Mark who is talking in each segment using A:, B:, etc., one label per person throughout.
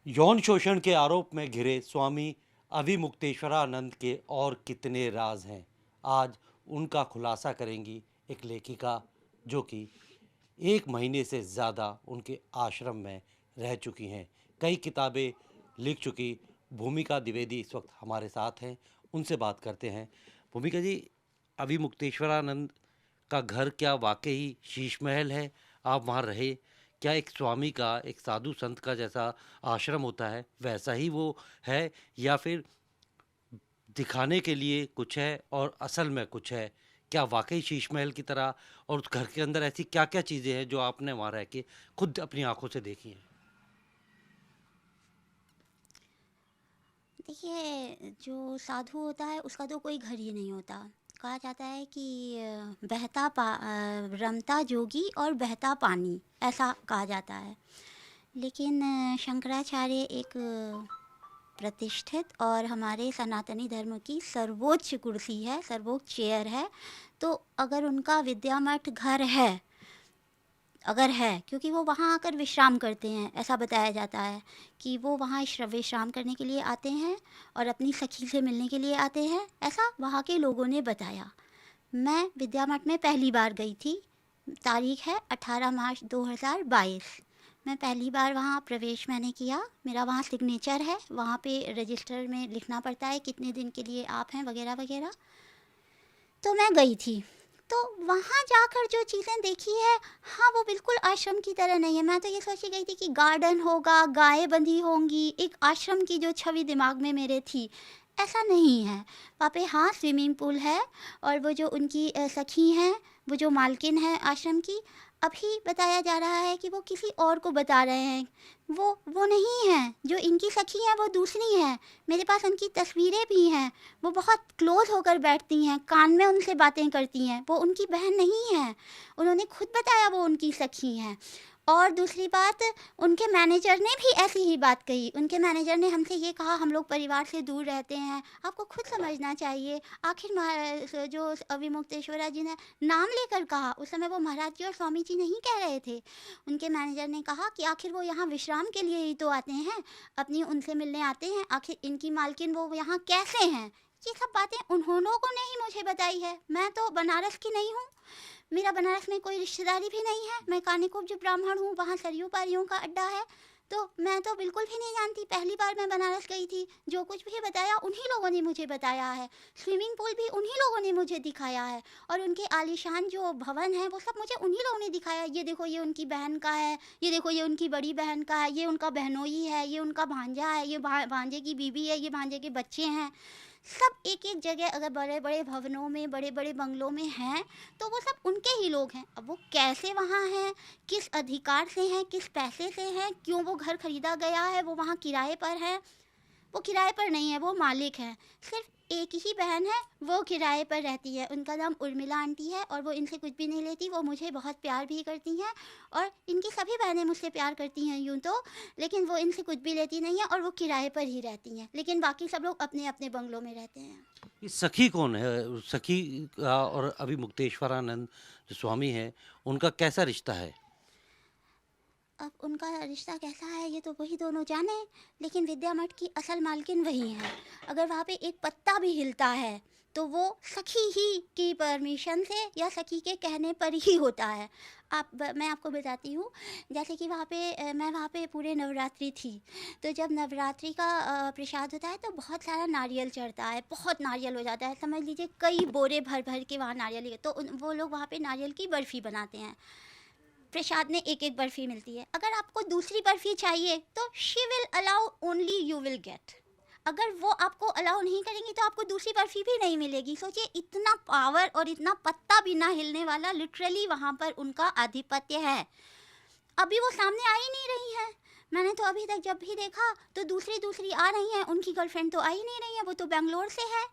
A: यौन शोषण के आरोप में घिरे स्वामी अविमुक्तेश्वरानंद के और कितने राज हैं। आज उनका खुलासा करेंगी एक लेखिका जो कि 1 महीने से ज़्यादा उनके आश्रम में रह चुकी हैं, कई किताबें लिख चुकी भूमिका द्विवेदी इस वक्त हमारे साथ हैं। उनसे बात करते हैं। भूमिका जी, अविमुक्तेश्वरानंद का घर क्या वाकई शीश महल है? आप वहाँ रहे? क्या एक स्वामी का, एक साधु संत का जैसा आश्रम होता है वैसा ही वो है, या फिर दिखाने के लिए कुछ है और असल में कुछ है? क्या वाकई शीश महल की तरह? और उस घर के अंदर ऐसी क्या क्या चीज़ें हैं जो आपने वहाँ रह के खुद अपनी आंखों से देखी हैं?
B: देखिए, जो साधु होता है उसका तो कोई घर ही नहीं होता। कहा जाता है कि रमता जोगी और बहता पानी, ऐसा कहा जाता है। लेकिन शंकराचार्य एक प्रतिष्ठित और हमारे सनातनी धर्म की सर्वोच्च कुर्सी है, सर्वोच्च चेयर है। तो अगर उनका विद्या मठ घर है, अगर है, क्योंकि वो वहाँ आकर विश्राम करते हैं, ऐसा बताया जाता है कि वो वहाँ विश्राम करने के लिए आते हैं और अपनी सखी से मिलने के लिए आते हैं, ऐसा वहाँ के लोगों ने बताया। मैं विद्या मठ में पहली बार गई थी। तारीख है 18 मार्च 2022। मैं पहली बार वहाँ प्रवेश मैंने किया। मेरा वहाँ सिग्नेचर है, वहाँ पे रजिस्टर में लिखना पड़ता है कितने दिन के लिए आप हैं वगैरह वगैरह। तो मैं गई थी। तो वहाँ जाकर जो चीज़ें देखी है, हाँ, वो बिल्कुल आश्रम की तरह नहीं है। मैं तो ये सोची गई थी कि गार्डन होगा, गायें बंधी होंगी, एक आश्रम की जो छवि दिमाग में मेरे थी, ऐसा नहीं है। वहाँ पे हाँ स्विमिंग पूल है, और वो जो उनकी सखी हैं, वो जो मालकिन है आश्रम की, अभी बताया जा रहा है कि वो किसी और को बता रहे हैं। वो नहीं है, जो इनकी सखी है वो दूसरी है। मेरे पास उनकी तस्वीरें भी हैं। वो बहुत क्लोज होकर बैठती हैं, कान में उनसे बातें करती हैं। वो उनकी बहन नहीं है, उन्होंने खुद बताया वो उनकी सखी हैं। और दूसरी बात, उनके मैनेजर ने भी ऐसी ही बात कही। उनके मैनेजर ने हमसे ये कहा, हम लोग परिवार से दूर रहते हैं, आपको खुद समझना चाहिए। आखिर जो अविमुक्तेश्वरा जी ने नाम लेकर कहा, उस समय वो महाराज जी और स्वामी जी नहीं कह रहे थे। उनके मैनेजर ने कहा कि आखिर वो यहाँ विश्राम के लिए ही तो आते हैं, अपनी उनसे मिलने आते हैं, आखिर इनकी मालकिन वो यहाँ कैसे हैं। ये सब बातें उन्होंने को नहीं मुझे बताई है। मैं तो बनारस की नहीं हूँ, मेरा बनारस में कोई रिश्तेदारी भी नहीं है। मैं कानीकुब्ज ब्राह्मण हूँ, वहाँ सरयू पारियों का अड्डा है। तो मैं तो बिल्कुल भी नहीं जानती, पहली बार मैं बनारस गई थी। जो कुछ भी बताया उन्हीं लोगों ने मुझे बताया है। स्विमिंग पूल भी उन्हीं लोगों ने मुझे दिखाया है, और उनके आलीशान जो भवन है वो सब मुझे उन्हीं लोगों ने दिखाया। ये देखो, ये उनकी बहन का है, ये देखो, ये उनकी बड़ी बहन का है, ये उनका बहनोई है, ये उनका भांजा है, ये भांजे की बीबी है, ये भांजे के बच्चे हैं। सब एक एक जगह अगर बड़े बड़े भवनों में, बड़े बड़े बंगलों में हैं, तो वो सब उनके ही लोग हैं। अब वो कैसे वहाँ हैं, किस अधिकार से हैं, किस पैसे से हैं, क्यों वो घर खरीदा गया है, वो वहाँ किराए पर है। वो किराए पर नहीं है, वो मालिक है। सिर्फ एक ही बहन है, वो किराए पर रहती है। उनका नाम उर्मिला आंटी है, और वो इनसे कुछ भी नहीं लेती। वो मुझे बहुत प्यार भी करती हैं, और इनकी सभी बहनें मुझसे प्यार करती हैं यूँ तो, लेकिन वो इनसे कुछ भी लेती नहीं है, और वो किराए पर ही रहती हैं। लेकिन बाकी सब लोग अपने अपने बंगलों में रहते हैं।
A: ये सखी कौन है? सखी का और अविमुक्तेश्वरानंद जो स्वामी हैं, उनका कैसा रिश्ता है?
B: अब उनका रिश्ता कैसा है ये तो वही दोनों जाने, लेकिन विद्या मठ की असल मालकिन वही है। अगर वहाँ पे एक पत्ता भी हिलता है तो वो सखी ही की परमिशन से या सखी के कहने पर ही होता है। मैं आपको बताती हूँ। जैसे कि मैं वहाँ पे पूरे नवरात्रि थी। तो जब नवरात्रि का प्रसाद होता है तो बहुत सारा नारियल चढ़ता है, बहुत नारियल हो जाता है, समझ लीजिए कई बोरे भर भर के वहाँ नारियल। तो वो लोग वहाँ पे नारियल की बर्फ़ी बनाते हैं। प्रसाद में एक एक बर्फ़ी मिलती है। अगर आपको दूसरी बर्फ़ी चाहिए तो she will allow, only you will get. अगर वो आपको अलाउ नहीं करेंगी तो आपको दूसरी बर्फ़ी भी नहीं मिलेगी। सोचिए, इतना पावर और इतना पत्ता भी ना हिलने वाला, लिटरली वहाँ पर उनका आधिपत्य है। अभी वो सामने आ ही नहीं रही है। मैंने तो अभी तक जब भी देखा तो दूसरी दूसरी आ रही हैं, उनकी गर्लफ्रेंड तो आ ही नहीं रही है। वो तो बेंगलोर से है।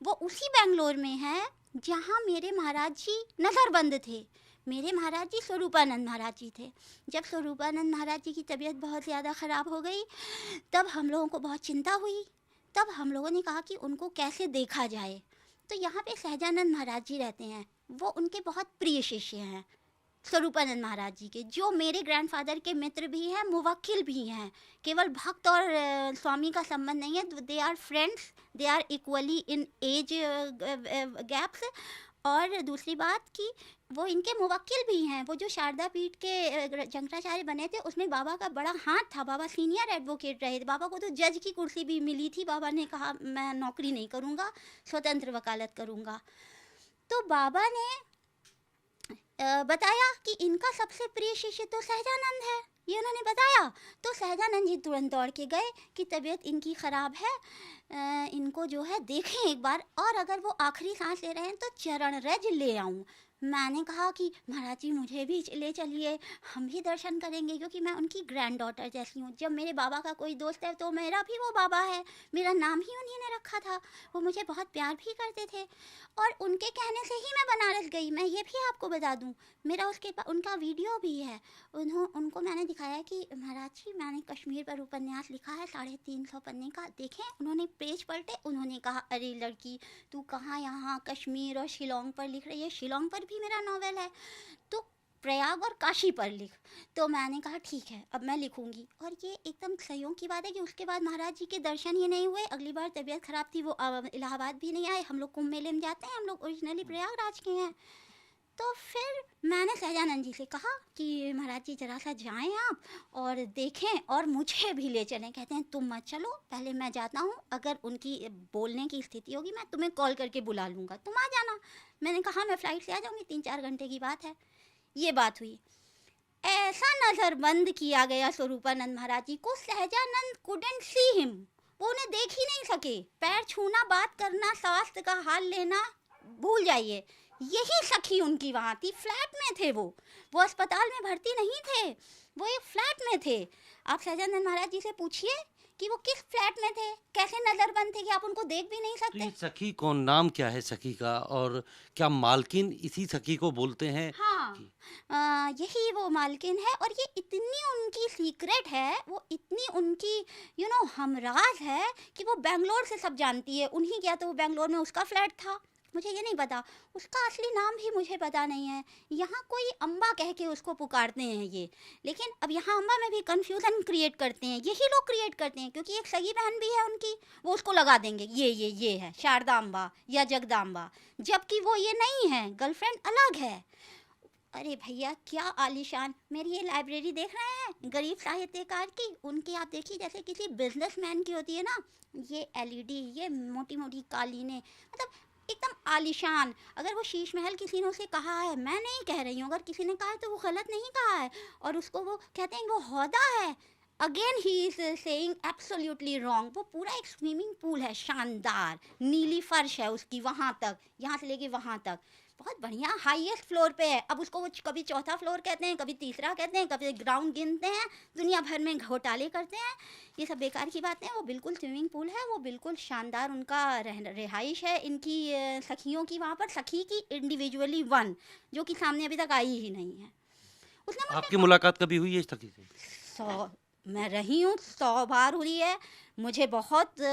B: वो उसी बेंगलोर में है जहाँ मेरे महाराज जी नज़रबंद थे। मेरे महाराज जी स्वरूपानंद महाराज जी थे। जब स्वरूपानंद महाराज जी की तबीयत बहुत ज़्यादा ख़राब हो गई, तब हम लोगों को बहुत चिंता हुई। तब हम लोगों ने कहा कि उनको कैसे देखा जाए। तो यहाँ पे सहजानंद महाराज जी रहते हैं, वो उनके बहुत प्रिय शिष्य हैं। स्वरूपानंद महाराज जी के, जो मेरे ग्रैंडफादर के मित्र भी हैं, मुवक्किल भी हैं। केवल भक्त और स्वामी का संबंध नहीं है, they are friends, they are equally in age gaps. और दूसरी बात कि वो इनके मुवक्किल भी हैं। वो जो शारदा पीठ के शंकराचार्य बने थे, उसमें बाबा का बड़ा हाथ था। बाबा सीनियर एडवोकेट रहे थे। बाबा को तो जज की कुर्सी भी मिली थी। बाबा ने कहा मैं नौकरी नहीं करूँगा, स्वतंत्र वकालत करूँगा। तो बाबा ने बताया कि इनका सबसे प्रिय शिष्य तो सहजानंद है, ये उन्होंने बताया। तो सहजानंद जी तुरंत दौड़ के गए कि तबीयत इनकी ख़राब है, इनको जो है देखें एक बार, और अगर वो आखिरी सांस ले रहे हैं तो चरण रज ले आऊँ। मैंने कहा कि महाराज जी मुझे भी ले चलिए, हम भी दर्शन करेंगे, क्योंकि मैं उनकी ग्रैंड डॉटर जैसी हूँ। जब मेरे बाबा का कोई दोस्त है तो मेरा भी वो बाबा है, मेरा नाम ही उन्हीं ने रखा था। वो मुझे बहुत प्यार भी करते थे, और उनके कहने से ही मैं बनारस गई। मैं ये भी आपको बता दूँ, मेरा उनका वीडियो भी है। उनको मैंने दिखाया कि महाराज जी मैंने कश्मीर पर उपन्यास लिखा है 350 पन्ने का, देखें। उन्होंने पेज पलटे, उन्होंने कहा अरे लड़की तू कहाँ यहाँ कश्मीर और शिलोंग पर लिख रही है, शिलोंग पर भी मेरा नॉवेल है, तो प्रयाग और काशी पर लिख। तो मैंने कहा ठीक है अब मैं लिखूंगी। और ये एकदम संयोग की बात है कि उसके बाद महाराज जी के दर्शन ही नहीं हुए। अगली बार तबीयत ख़राब थी, वो इलाहाबाद भी नहीं आए। हम लोग कुंभ मेले में जाते हैं, हम लोग ओरिजिनली प्रयागराज के हैं। तो फिर मैंने सहजानंद जी से कहा कि महाराज जी ज़रा सा जाएं आप और देखें और मुझे भी ले चलें। कहते हैं तुम मत चलो, पहले मैं जाता हूँ, अगर उनकी बोलने की स्थिति होगी मैं तुम्हें कॉल करके बुला लूँगा, तुम आ जाना। मैंने कहा मैं फ़्लाइट से आ जाऊँगी, 3-4 घंटे की बात है। ये बात हुई। ऐसा नज़रबंद किया गया स्वरूपानंद महाराज जी को, सहजानंद कुडंट सी हिम, वो उन्हें देख ही नहीं सके। पैर छूना, बात करना, स्वास्थ्य का हाल लेना भूल जाइए। यही सखी उनकी वहाँ थी, फ्लैट में थे वो अस्पताल में भर्ती नहीं थे, वो एक फ्लैट में थे। आप सहजानंद महाराज जी से पूछिए कि वो किस फ्लैट में थे, कैसे नज़रबंद थे कि आप उनको देख भी नहीं
A: तो
B: सकते।
A: ये सखी कौन, नाम क्या है सखी का, और क्या मालकिन इसी सखी को बोलते हैं
B: हाँ,
A: कि
B: यही वो मालकिन है। और ये इतनी उनकी सीक्रेट है, वो इतनी उनकी हमराज है कि वो बेंगलोर से सब जानती है। उन्हीं क्या तो वो बेंगलोर में उसका फ्लैट था, मुझे ये नहीं पता, उसका असली नाम भी मुझे पता नहीं है। यहाँ कोई अम्बा कह के उसको पुकारते हैं ये, लेकिन अब यहाँ अम्बा में भी कन्फ्यूज़न क्रिएट करते हैं, यही लोग क्रिएट करते हैं, क्योंकि एक सगी बहन भी है उनकी, वो उसको लगा देंगे ये है शारदा अम्बा या जगदाम्बा, जबकि वो ये नहीं है, गर्लफ्रेंड अलग है। अरे भैया क्या आलीशान, मेरी ये लाइब्रेरी देख रहे हैं गरीब साहित्यकार की, उनकी आप देखिए जैसे किसी बिजनेसमैन की होती है ना, ये एलईडी, ये मोटी मोटी कालीनें, मतलब एकदम आलीशान। अगर वो शीश महल किसी ने उसे कहा है, मैं नहीं कह रही हूँ, अगर किसी ने कहा है तो वो गलत नहीं कहा है, और उसको वो कहते हैं वो हौदा है, again he is saying absolutely wrong. वो पूरा एक स्विमिंग पूल है, शानदार नीली फर्श है उसकी, वहाँ तक, यहाँ से लेके वहाँ तक, बहुत बढ़िया, हाईएस्ट फ्लोर पे है। अब उसको वो कभी चौथा फ्लोर कहते हैं, कभी तीसरा कहते हैं, कभी ग्राउंड गिनते हैं, दुनिया भर में घोटाले करते हैं। ये सब बेकार की बातें हैं। वो बिल्कुल स्विमिंग पूल है, वो बिल्कुल शानदार उनका रिहाइश है इनकी सखियों की, वहाँ पर सखी की इंडिविजुअली वन, जो कि सामने अभी तक आई ही नहीं है। उसने
A: आपकी
B: मुझे
A: मुलाकात कभी हुई है इस सखी से?
B: 100, मैं रही हूँ 100 बार हुई है। मुझे बहुत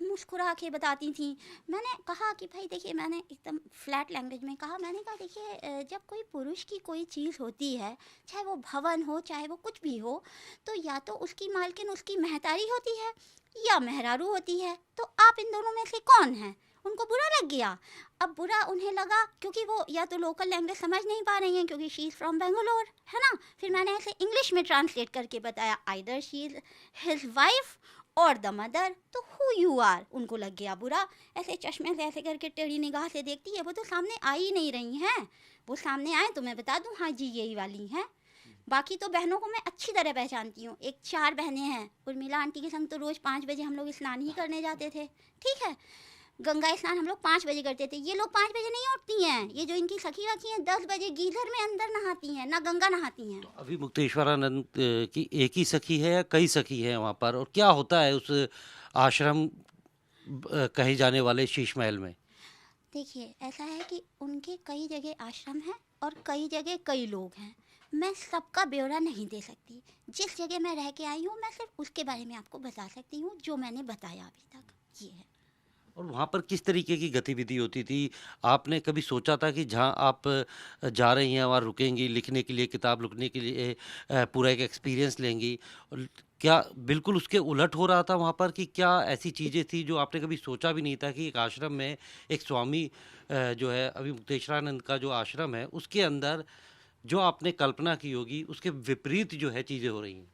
B: मुस्कुरा के बताती थी। मैंने कहा कि भाई देखिए, मैंने एकदम फ्लैट लैंग्वेज में कहा, मैंने कहा देखिए जब कोई पुरुष की कोई चीज़ होती है, चाहे वो भवन हो चाहे वो कुछ भी हो, तो या तो उसकी मालकिन उसकी महतारी होती है या मेहरारू होती है, तो आप इन दोनों में से कौन हैं? उनको बुरा लग गया। अब बुरा उन्हें लगा क्योंकि वो या तो लोकल लैंग्वेज समझ नहीं पा रही हैं, क्योंकि शी इज़ फ्रॉम बेंगलोर, है ना। फिर मैंने ऐसे इंग्लिश में ट्रांसलेट करके बताया, either she is his wife और द मदर, तो हु यू आर। उनको लग गया बुरा, ऐसे चश्मे से ऐसे करके टेढ़ी निगाह से देखती है। वो तो सामने आ ही नहीं रही हैं, वो सामने आए तो मैं बता दूँ हाँ जी यही वाली हैं। बाकी तो बहनों को मैं अच्छी तरह पहचानती हूँ। एक 4 बहनें हैं, उर्मिला आंटी के संग तो रोज़ 5 बजे हम लोग स्नान ही करने जाते थे, ठीक है। गंगा स्नान हम लोग 5 बजे करते थे। ये लोग 5 बजे नहीं उठती हैं, ये जो इनकी सखी रखी हैं 10 बजे गीजर में अंदर नहाती हैं, ना गंगा नहाती हैं।
A: तो अभी मुक्तेश्वरानंद की एक ही सखी है या कई सखी हैं वहाँ पर, और क्या होता है उस आश्रम कहे जाने वाले शीश महल में?
B: देखिए ऐसा है कि उनके कई जगह आश्रम हैं और कई जगह कई लोग हैं। मैं सबका ब्यौरा नहीं दे सकती। जिस जगह मैं रह के आई हूँ मैं सिर्फ उसके बारे में आपको बता सकती हूँ जो मैंने बताया अभी तक, ये है।
A: और वहाँ पर किस तरीके की गतिविधि होती थी? आपने कभी सोचा था कि जहाँ आप जा रही हैं वहाँ रुकेंगी, लिखने के लिए, किताब लिखने के लिए पूरा एक एक्सपीरियंस लेंगी? और क्या बिल्कुल उसके उलट हो रहा था वहाँ पर कि क्या ऐसी चीज़ें थी जो आपने कभी सोचा भी नहीं था कि एक आश्रम में एक स्वामी जो है अभिमुक्तेश्वरानंद का जो आश्रम है, उसके अंदर जो आपने कल्पना की होगी, उसके विपरीत जो है चीज़ें हो रही हैं?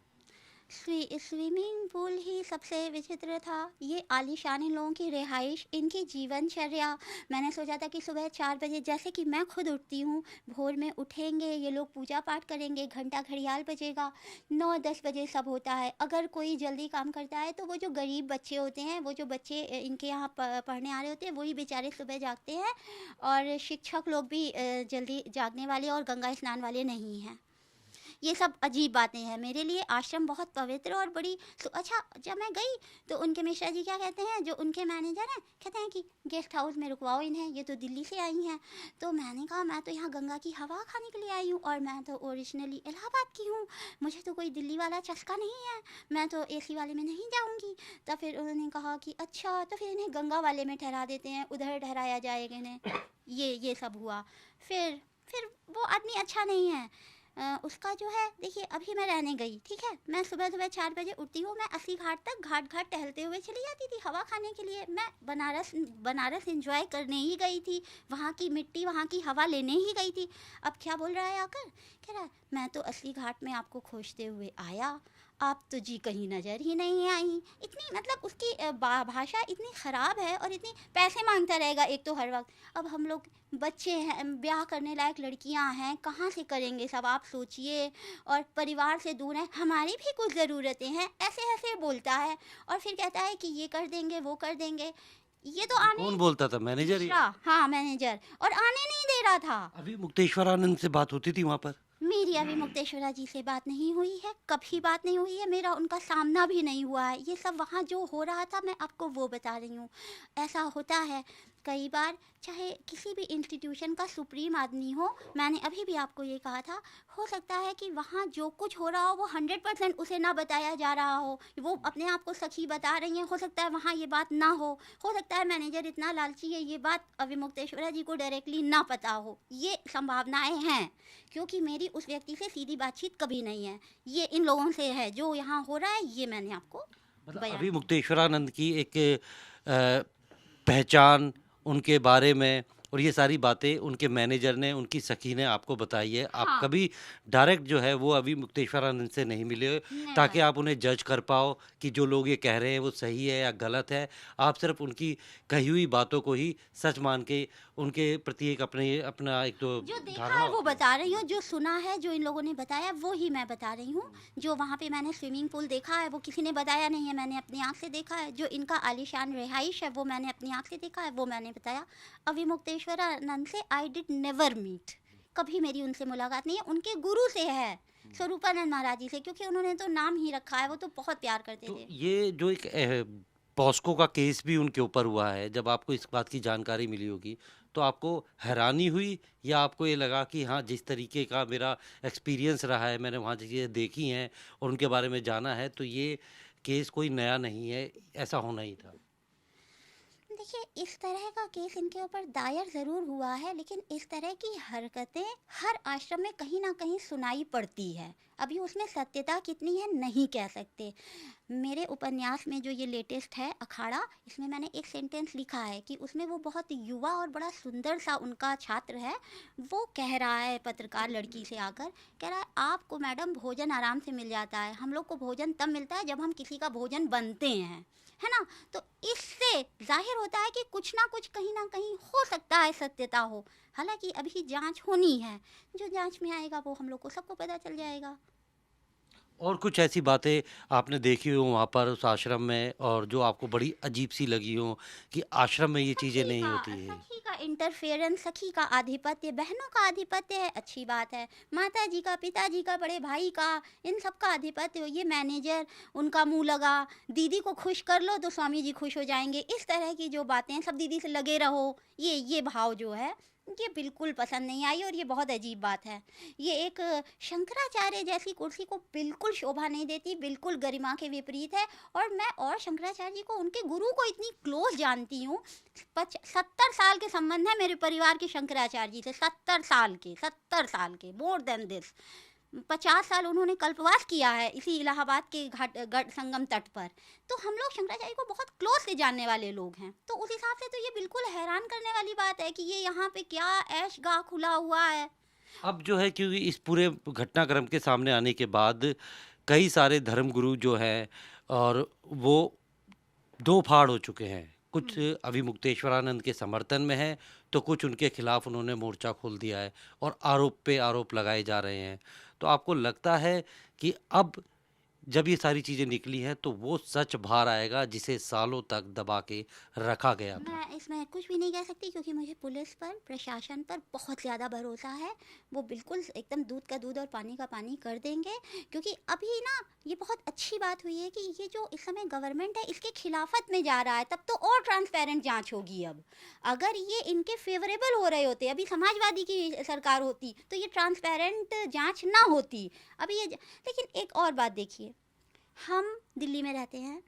B: स्विमिंग पूल ही सबसे विचित्र था। ये आलीशान इन लोगों की रिहाइश, इनकी जीवनचर्या। मैंने सोचा था कि सुबह 4 बजे, जैसे कि मैं खुद उठती हूँ, भोर में उठेंगे ये लोग, पूजा पाठ करेंगे, घंटा घड़ियाल बजेगा, 9-10 बजे सब होता है। अगर कोई जल्दी काम करता है तो वो जो गरीब बच्चे होते हैं, वो जो बच्चे इनके यहाँ पढ़ने आ रहे होते हैं, वही बेचारे सुबह जागते हैं। और शिक्षक लोग भी जल्दी जागने वाले और गंगा स्नान वाले नहीं हैं। ये सब अजीब बातें हैं मेरे लिए। आश्रम बहुत पवित्र और बड़ी अच्छा, जब मैं गई तो उनके मिश्रा जी क्या कहते हैं, जो उनके मैनेजर हैं, कहते हैं कि गेस्ट हाउस में रुकवाओ इन्हें, ये तो दिल्ली से आई हैं। तो मैंने कहा मैं तो यहाँ गंगा की हवा खाने के लिए आई हूँ और मैं तो ओरिजिनली इलाहाबाद की हूँ, मुझे तो कोई दिल्ली वाला चस्का नहीं है, मैं तो एसी वाले में नहीं जाऊँगी। तो फिर उन्होंने कहा कि अच्छा, तो फिर इन्हें गंगा वाले में ठहरा देते हैं, उधर ठहराया जाएगा इन्हें। ये सब हुआ। फिर वो आदमी अच्छा नहीं है। उसका जो है, देखिए अभी मैं रहने गई, ठीक है, मैं सुबह सुबह 4 बजे उठती हूँ, मैं अस्सी घाट तक घाट घाट टहलते हुए चली जाती थी हवा खाने के लिए। मैं बनारस एंजॉय करने ही गई थी, वहाँ की मिट्टी, वहाँ की हवा लेने ही गई थी। अब क्या बोल रहा है आकर, कह रहा है मैं तो अस्सी घाट में आपको खोजते हुए आया, आप तो जी कहीं नज़र ही नहीं आई। इतनी मतलब उसकी भाषा इतनी ख़राब है और इतनी पैसे मांगता रहेगा एक तो हर वक्त। अब हम लोग बच्चे हैं, ब्याह करने लायक लड़कियां हैं, कहाँ से करेंगे सब आप सोचिए, और परिवार से दूर हैं, हमारी भी कुछ ज़रूरतें हैं, ऐसे ऐसे बोलता है। और फिर कहता है कि ये कर देंगे, वो कर देंगे। ये तो
A: ये
B: आने,
A: कौन बोलता था, मैनेजर ही?
B: मिश्रा, हाँ मैनेजर, और आने नहीं दे रहा था।
A: अभी मुक्तेश्वरानंद से बात होती थी वहाँ पर?
B: मेरी अभी मुक्तेश्वरा जी से बात नहीं हुई है, कभी बात नहीं हुई है, मेरा उनका सामना भी नहीं हुआ है। ये सब वहाँ जो हो रहा था मैं आपको वो बता रही हूँ। ऐसा होता है कई बार, चाहे किसी भी इंस्टीट्यूशन का सुप्रीम आदमी हो। मैंने अभी भी आपको ये कहा था, हो सकता है कि वहाँ जो कुछ हो रहा हो वो 100% उसे ना बताया जा रहा हो, वो अपने आप को सखी बता रही हैं, हो सकता है वहाँ ये बात ना हो सकता है मैनेजर इतना लालची है, ये बात अभिमुक्तेश्वरा जी को डायरेक्टली ना पता हो। ये संभावनाएं हैं, क्योंकि मेरी उस व्यक्ति से सीधी बातचीत कभी नहीं है, ये इन लोगों से है। जो यहाँ हो रहा है ये मैंने आपको
A: मतलब
B: बयान
A: अभी मुक्तेश्वरानंद की एक पहचान, उनके बारे में और ये सारी बातें उनके मैनेजर ने, उनकी सखी ने आपको बताई है। आप
B: हाँ,
A: कभी डायरेक्ट जो है वो अभी मुक्तेश्वरानंद से नहीं मिले ताकि
B: नेवर।
A: आप उन्हें जज कर पाओ कि जो लोग ये कह रहे हैं वो सही है या गलत है। आप सिर्फ उनकी कही हुई बातों को ही सच मान के उनके प्रति एक अपना एक तो
B: जो देखा
A: धारणा
B: है वो
A: होती है।
B: बता रही हूँ, जो सुना है, जो इन लोगों ने बताया वो ही मैं बता रही हूँ। जो वहाँ पे मैंने स्विमिंग पूल देखा है वो किसी ने बताया नहीं है, मैंने अपनी आँख से देखा है। जो इनका आलीशान रिहाइश है वो मैंने अपनी आँख से देखा है, वो मैंने बताया। अभी मुक्तेश्वरानंद से आई डिड नेवर मीट, कभी मेरी उनसे मुलाकात नहीं है। उनके गुरु से है, स्वरूपानंद महाराज जी से, क्योंकि उन्होंने तो नाम ही रखा है, वो तो बहुत प्यार करते
A: तो
B: थे।
A: ये जो एक पॉस्को का केस भी उनके ऊपर हुआ है, जब आपको इस बात की जानकारी मिली होगी, तो आपको हैरानी हुई या आपको ये लगा कि हाँ, जिस तरीके का मेरा एक्सपीरियंस रहा है, मैंने वहाँ चीज़ें देखी हैं और उनके बारे में जाना है, तो ये केस कोई नया नहीं है, ऐसा होना ही था?
B: देखिए, इस तरह का केस इनके ऊपर दायर ज़रूर हुआ है, लेकिन इस तरह की हरकतें हर आश्रम में कहीं ना कहीं सुनाई पड़ती है। अभी उसमें सत्यता कितनी है नहीं कह सकते। मेरे उपन्यास में जो ये लेटेस्ट है अखाड़ा, इसमें मैंने एक सेंटेंस लिखा है कि उसमें वो बहुत युवा और बड़ा सुंदर सा उनका छात्र है, वो कह रहा है पत्रकार लड़की से आकर, कह रहा है आपको मैडम भोजन आराम से मिल जाता है, हम लोग को भोजन तब मिलता है जब हम किसी का भोजन बनते हैं, है ना। तो इससे जाहिर होता है कि कुछ ना कुछ कहीं ना कहीं हो सकता है सत्यता हो। हालांकि अभी जांच होनी है, जो जांच में आएगा वो हम लोग को सबको पता चल जाएगा।
A: और कुछ ऐसी बातें आपने देखी हो वहाँ पर उस आश्रम में और जो आपको बड़ी अजीब-सी लगी हों कि आश्रम में ये चीज़ें नहीं होती हैं?
B: सखी का इंटरफेरेंस, सखी का आधिपत्य, बहनों का आधिपत्य है, अच्छी बात है। माता जी का, पिताजी का, बड़े भाई का, इन सब का आधिपत्य हो। ये मैनेजर, उनका मुंह लगा, दीदी को खुश कर लो तो स्वामी जी खुश हो जाएंगे, इस तरह की जो बातें, सब दीदी से लगे रहो, ये भाव जो है ये बिल्कुल पसंद नहीं आई और ये बहुत अजीब बात है। ये एक शंकराचार्य जैसी कुर्सी को बिल्कुल शोभा नहीं देती, बिल्कुल गरिमा के विपरीत है। और मैं और शंकराचार्य जी को, उनके गुरु को इतनी क्लोज जानती हूँ। 70 साल के संबंध है मेरे परिवार के शंकराचार्य जी से, 70 साल के, मोर देन दिस। 50 साल उन्होंने कल्पवास किया है इसी इलाहाबाद के घाट गढ़ संगम तट पर। तो हम लोग शंकराचार्य को बहुत क्लोज से जानने वाले लोग हैं, तो उस हिसाब से तो ये बिल्कुल हैरान करने वाली बात है कि ये यहाँ पे क्या ऐश गाह खुला हुआ है।
A: अब जो है क्योंकि इस पूरे घटनाक्रम के सामने आने के बाद कई सारे धर्मगुरु जो हैं और वो दो फाड़ हो चुके हैं। कुछ अभिमुक्तेश्वरानंद के समर्थन में हैं, तो कुछ उनके खिलाफ उन्होंने मोर्चा खोल दिया है और आरोप पे आरोप लगाए जा रहे हैं। तो आपको लगता है कि अब जब ये सारी चीज़ें निकली हैं तो वो सच बाहर आएगा जिसे सालों तक दबा के रखा गया था?
B: मैं इसमें कुछ भी नहीं कह सकती क्योंकि मुझे पुलिस पर, प्रशासन पर बहुत ज़्यादा भरोसा है। वो बिल्कुल एकदम दूध का दूध और पानी का पानी कर देंगे। क्योंकि अभी ना ये बहुत अच्छी बात हुई है कि ये जो इस समय गवर्नमेंट है इसके खिलाफत में जा रहा है, तब तो और ट्रांसपेरेंट जांच होगी अब। अगर ये इनके फेवरेबल हो रहे होते, अभी समाजवादी की सरकार होती तो ये ट्रांसपेरेंट जांच ना होती। अभी ये लेकिन एक और बात देखिए, हम दिल्ली में रहते हैं,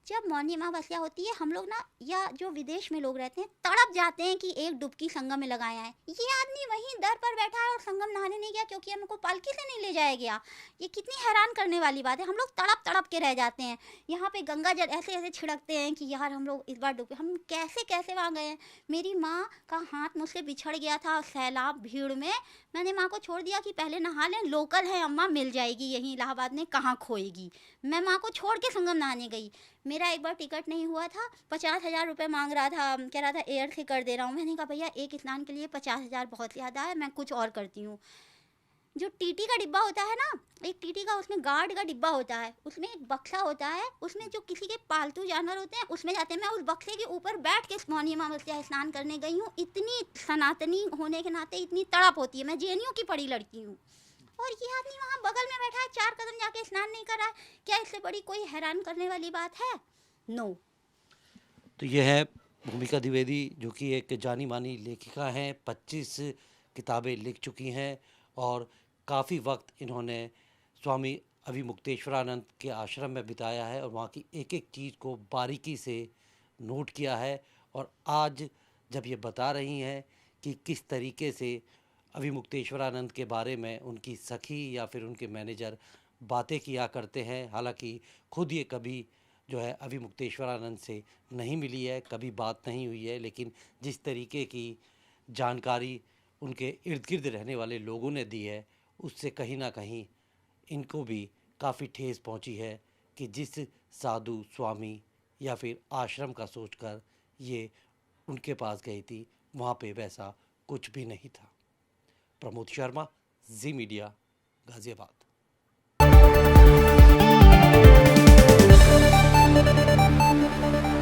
B: जब मौनी अमावस्या होती है हम लोग ना, या जो विदेश में लोग रहते हैं, तड़प जाते हैं कि एक डुबकी संगम में लगाया है। ये आदमी वहीं दर पर बैठा है और संगम नहाने नहीं गया क्योंकि हमको पालकी से नहीं ले जाया गया। ये कितनी हैरान करने वाली बात है। हम लोग तड़प तड़प के रह जाते हैं। यहाँ पे गंगा जल ऐसे ऐसे छिड़कते हैं कि यार हम लोग इस बार डूबे, हम कैसे कैसे वहाँ गए हैं। मेरी माँ का हाथ मुझसे बिछड़ गया था सैलाब भीड़ में। मैंने माँ को छोड़ दिया कि पहले नहा लें, लोकल है अम्मा, मिल जाएगी यहीं इलाहाबाद में, कहाँ खोएगी। मैं माँ को छोड़ के संगम नहाने गई। मेरा एक बार टिकट नहीं हुआ था, 50,000 रुपये मांग रहा था, कह रहा था एयर से कर दे रहा हूँ। मैंने कहा भैया एक स्नान के लिए 50,000 बहुत ज़्यादा है, मैं कुछ और करती हूँ। जो टीटी का डिब्बा होता है ना, एक टीटी का उसमें गार्ड का डिब्बा होता है, उसमें एक बक्सा होता है, उसमें जो किसी के पालतू जानवर होते हैं उसमें जाते हैं। मैं उस बक्से के ऊपर बैठ के मौनी अमावस्या स्नान करने गई हूँ। इतनी सनातनी होने के नाते इतनी तड़प होती है। मैं जेएनयू की पढ़ी लड़की हूँ और ये आदमी वहाँ बगल में बैठा है, 4 कदम जाके स्नान नहीं कर रहा है। क्या इससे बड़ी कोई हैरान करने वाली बात है? नो।
A: तो ये है भूमिका द्विवेदी, जो कि एक जानी मानी लेखिका हैं, 25 किताबें लिख चुकी हैं और काफ़ी वक्त इन्होंने स्वामी अभिमुक्तेश्वरानंद के आश्रम में बिताया है और वहाँ की एक एक चीज़ को बारीकी से नोट किया है। और आज जब ये बता रही हैं कि किस तरीके से अभिमुक्तेश्वरानंद के बारे में उनकी सखी या फिर उनके मैनेजर बातें किया करते हैं, हालांकि खुद ये कभी जो है अभिमुक्तेश्वरानंद से नहीं मिली है, कभी बात नहीं हुई है, लेकिन जिस तरीके की जानकारी उनके इर्द गिर्द रहने वाले लोगों ने दी है उससे कहीं ना कहीं इनको भी काफ़ी ठेस पहुंची है कि जिस साधु स्वामी या फिर आश्रम का सोचकर ये उनके पास गई थी वहाँ पे वैसा कुछ भी नहीं था। प्रमोद शर्मा, जी मीडिया, गाज़ियाबाद।